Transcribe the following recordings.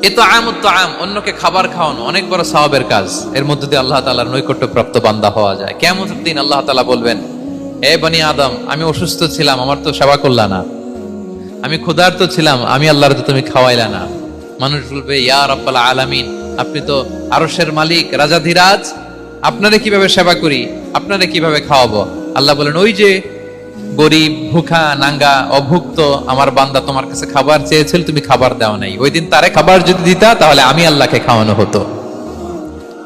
এ তো আম অন্যকে খাবার খাওয়ানো অনেক বড় সওয়াবের কাজ। এর মধ্যে দিয়ে আল্লাহ তাআলার নৈকট্যপ্রাপ্ত বান্দা হওয়া যায়। কিয়ামতের দিন আল্লাহ তাআলা বলবেন, এ বনি আদম, আমি অসুস্থ ছিলাম, আমার তো সেবা করলা না। আমি ক্ষুধার্ত ছিলাম, আমি আল্লাহর তো তুমি খাওয়াইলা না। মানুষ বলবে, ইয়া রাব্বাল আলামিন, আপনি তো আরশের মালিক, রাজাধিরাজ, আপনারে কিভাবে সেবা করি, আপনারে কিভাবে খাওয়াবো? আল্লাহ বলেন, ওই যে গরিব, ভুখা, নাঙ্গা, অভুক্ত আমার বান্দা তোমার কাছে খাবার চেয়েছিল, তুমি খাবার দাও নাই। ওই দিন তারে খাবার যদি দিতা, তাহলে আমি আল্লাহকে খাওয়ানো হতো।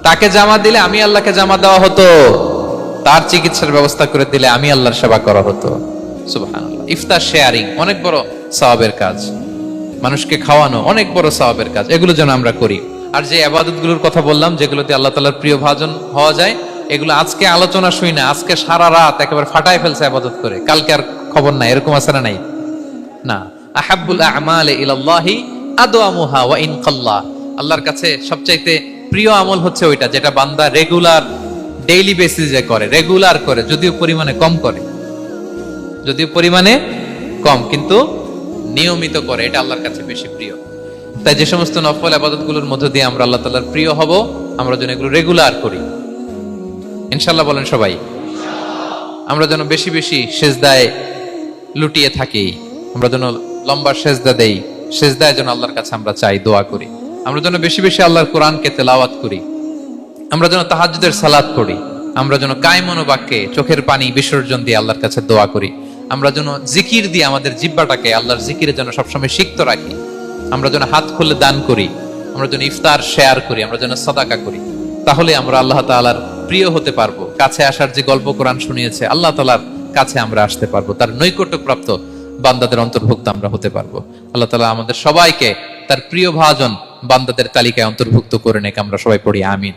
তাকে জামা দিলে আমি আল্লাহকে জামা দেওয়া হতো। তার চিকিৎসার ব্যবস্থা করে দিলে আমি আল্লাহর সেবা করা হতো। সুবহানাল্লাহ। ইফতার শেয়ারিং অনেক বড় সওয়াবের কাজ। মানুষকে খাওয়ানো অনেক বড় সওয়াবের কাজ। এগুলো যেন আমরা করি। আর যে ইবাদতগুলোর কথা বললাম, যেগুলোতে আল্লাহ তাআলার প্রিয় ভাজন হওয়া যায়, এগুলো আজকে আলোচনা শুই না, আজকে সারা রাত একেবারে ফাটায় ফেলছে ইবাদত করে, কালকে আর খবর নাই, এরকম আছে না? নাই না। আহাব্বুল আ'মালি ইলাল্লাহি আদওয়ামুহা ওয়া ইন কাল্লা। আল্লাহর কাছে সবচাইতে প্রিয় আমল হচ্ছে ওইটা যেটা বান্দা রেগুলার, ডেইলি বেসিসে করে, রেগুলার করে, যদিও পরিমাণে কম করে, যদিও পরিমাণে কম, কিন্তু নিয়মিত করে, এটা আল্লাহর কাছে বেশি প্রিয়। তাই যে সমস্ত নফল ইবাদতগুলোর মধ্য দিয়ে আমরা আল্লাহ তাআলার প্রিয় হব, আমরা যেন এগুলো রেগুলার করি, ইনশাআল্লাহ বলেন সবাই। আমরা যেন বেশি বেশি সেজদায় লুটিয়ে থাকি, আমরা যেন লম্বা সেজদা দেই, সেজদায় যেন আল্লাহর কাছে আমরা চাই, দোয়া করি। আমরা যেন বেশি বেশি আল্লাহর কোরআনকে তেলাওয়াত করি, আমরা যেন তাহাজ্জুদের সালাত করি, আমরা যেন কায় মনোবাক্যে চোখের পানি বিসর্জন দিয়ে আল্লাহর কাছে দোয়া করি, আমরা যেন জিকির দিয়ে আমাদের জিহ্বাটাকে আল্লাহর জিকিরে যেন সবসময় সিক্ত রাখি, আমরা যেন হাত খুলে দান করি, আমরা যেন ইফতার শেয়ার করি, আমরা যেন সাদাকা করি। তাহলে আমরা আল্লাহ তাআলার প্রিয় হতে পারবো। কাছে আসার যে গল্প কোরআন শুনিয়েছে, আল্লাহ তাআলার কাছে আমরা আসতে পারবো, তার নৈকট্যপ্রাপ্ত বান্দাদের অন্তর্ভুক্ত আমরা হতে পারবো। আল্লাহ তাআলা আমাদের সবাইকে তার প্রিয় ভাজন বান্দাদের তালিকায় অন্তর্ভুক্ত করে নেক। আমরা সবাই পড়ি আমিন।